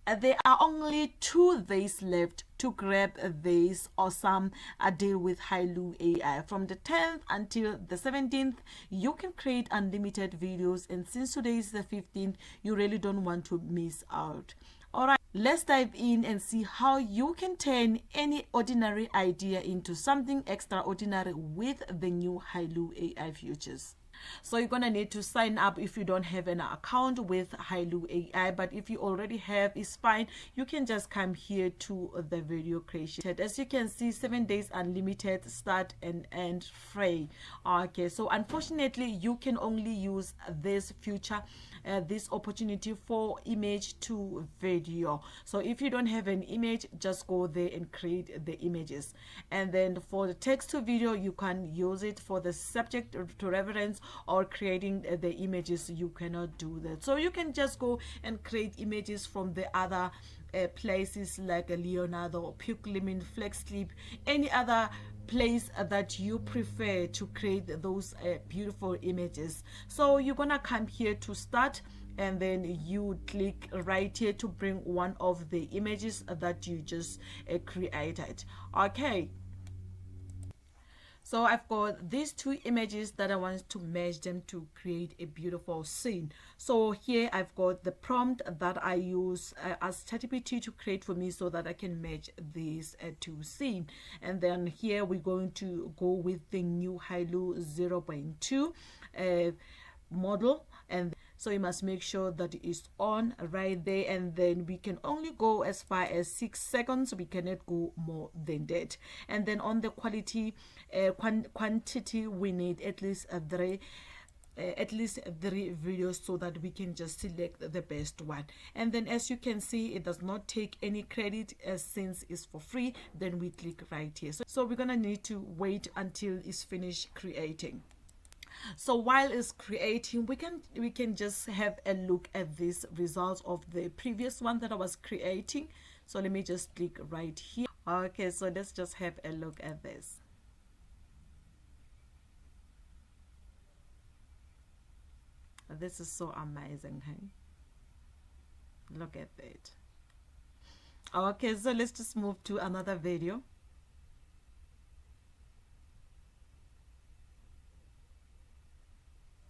There are only 2 days left to grab this awesome deal with Hailuo AI. From the 10th until the 17th, you can create unlimited videos, and since today is the 15th, you really don't want to miss out. Alright, let's dive in and see how you can turn any ordinary idea into something extraordinary with the new Hailuo AI features. So you're gonna need to sign up if you don't have an account with Hailuo AI, but if you already have, it's fine. You can just come here to the video creation. As you can see, 7 days unlimited, start and end free. Okay, so unfortunately you can only use this feature, this opportunity for image to video. So if you don't have an image, just go there and create the images, and then for the text to video, you can use it. For the subject to reference or creating the images, you cannot do that. So you can just go and create images from the other places like Leonardo, Pucklimin, FlexClip, any other place that you prefer to create those beautiful images. So you're gonna come here to start, and then you click right here to bring one of the images that you just created. Okay, so I've got these 2 images that I want to merge them to create a beautiful scene. So here I've got the prompt that I use as ChatGPT to create for me so that I can merge these 2 scenes. And then here we're going to go with the new Hailuo 0.2 model, and so you must make sure that it is on right there, and then we can only go as far as 6 seconds. We cannot go more than that. And then on the quality quantity, we need at least 3 videos so that we can just select the best one. And then as you can see, it does not take any credit since it's for free. Then we click right here. So we're gonna need to wait until it's finished creating. So while it's creating, we can just have a look at this results of the previous one that I was creating. So let me just click right here. Okay, so let's just have a look at this. This is so amazing, hey? Look at that. Okay, so let's just move to another video.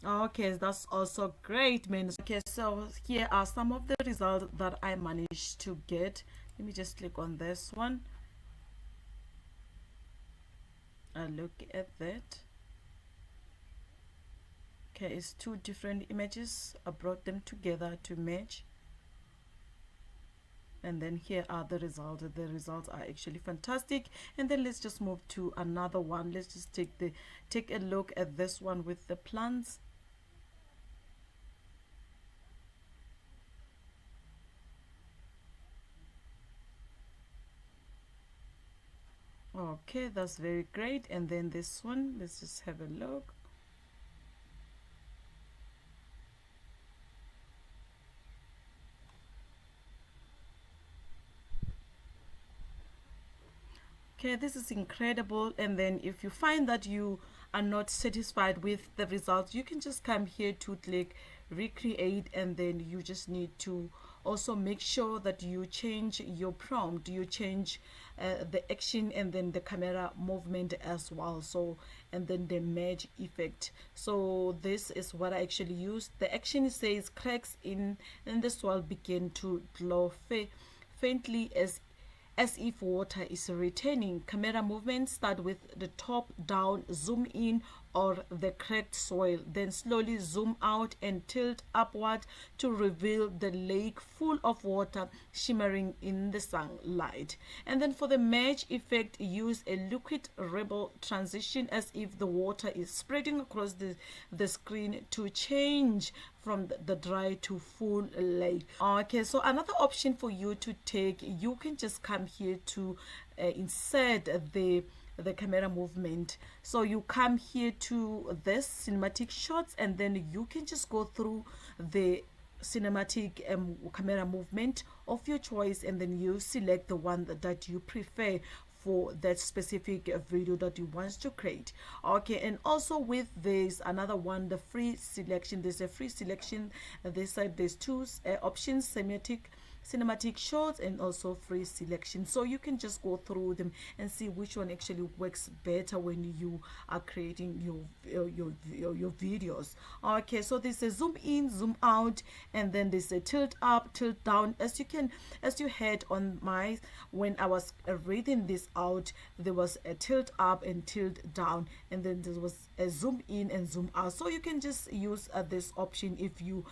Okay, that's also great, man. Okay, so here are some of the results that I managed to get. Let me just click on this one. Look at that. Okay, it's 2 different images. I brought them together to match, and then here are the results. The results are actually fantastic. And then let's just move to another one. Let's just take a look at this one with the plants. Okay, that's very great. And then this one, let's just have a look. Okay, this is incredible. And then if you find that you are not satisfied with the results, you can just come here to click recreate, and then you just need to also make sure that you change your prompt, you change the action and then the camera movement as well. So, and then the merge effect. So this is what I actually used. The action says cracks in the soil begin to glow faintly as if water is returning. Camera movements start with the top down, zoom in or the cracked soil, then slowly zoom out and tilt upward to reveal the lake full of water shimmering in the sunlight. And then for the merge effect, use a liquid ripple transition as if the water is spreading across the screen to change from the dry to full lake. Okay, so another option for you to take, you can just come here to insert the camera movement. So you come here to this cinematic shots, and then you can just go through the cinematic camera movement of your choice, and then you select the one that you prefer for that specific video that you want to create. Okay, and also with this another one, the free selection, there's a free selection. This side there's 2 options, cinematic shots, and also free selection. So you can just go through them and see which one actually works better when you are creating your videos. Okay, so there's a zoom in, zoom out, and then there's a tilt up, tilt down. As you heard on my, when I was reading this out, there was a tilt up and tilt down, and then there was a zoom in and zoom out. So you can just use this option if you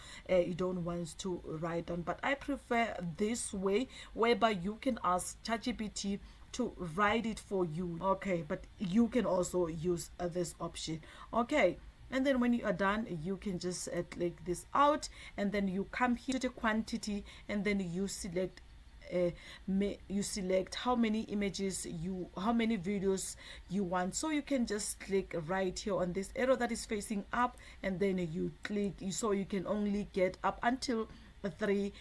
don't want to write down, but I prefer this way, whereby you can ask ChatGPT to write it for you. Okay, but you can also use this option. Okay, and then when you are done, you can just click this out, and then you come here to the quantity, and then uh, you select how many images how many videos you want. So you can just click right here on this arrow that is facing up, and then you click, so you can only get up until three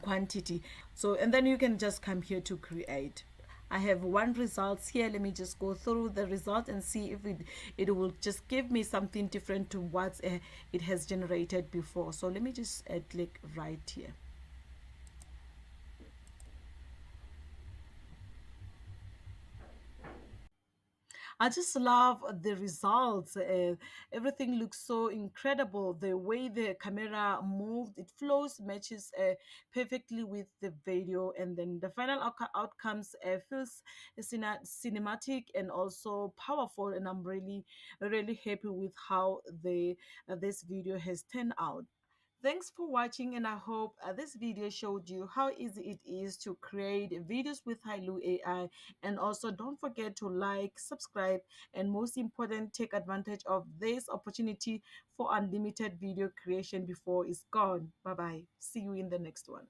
quantity. So, and then you can just come here to create. I have one results here. Let me just go through the result and see if it will just give me something different to what it has generated before. So let me just click right here. I just love the results. Everything looks so incredible. The way the camera moved, it flows, matches perfectly with the video, and then the final outcomes feels cinematic and also powerful. And I'm really, really happy with how the this video has turned out. Thanks for watching, and I hope this video showed you how easy it is to create videos with Hailuo AI. And also don't forget to like, subscribe, and most important, take advantage of this opportunity for unlimited video creation before it's gone. Bye bye. See you in the next one.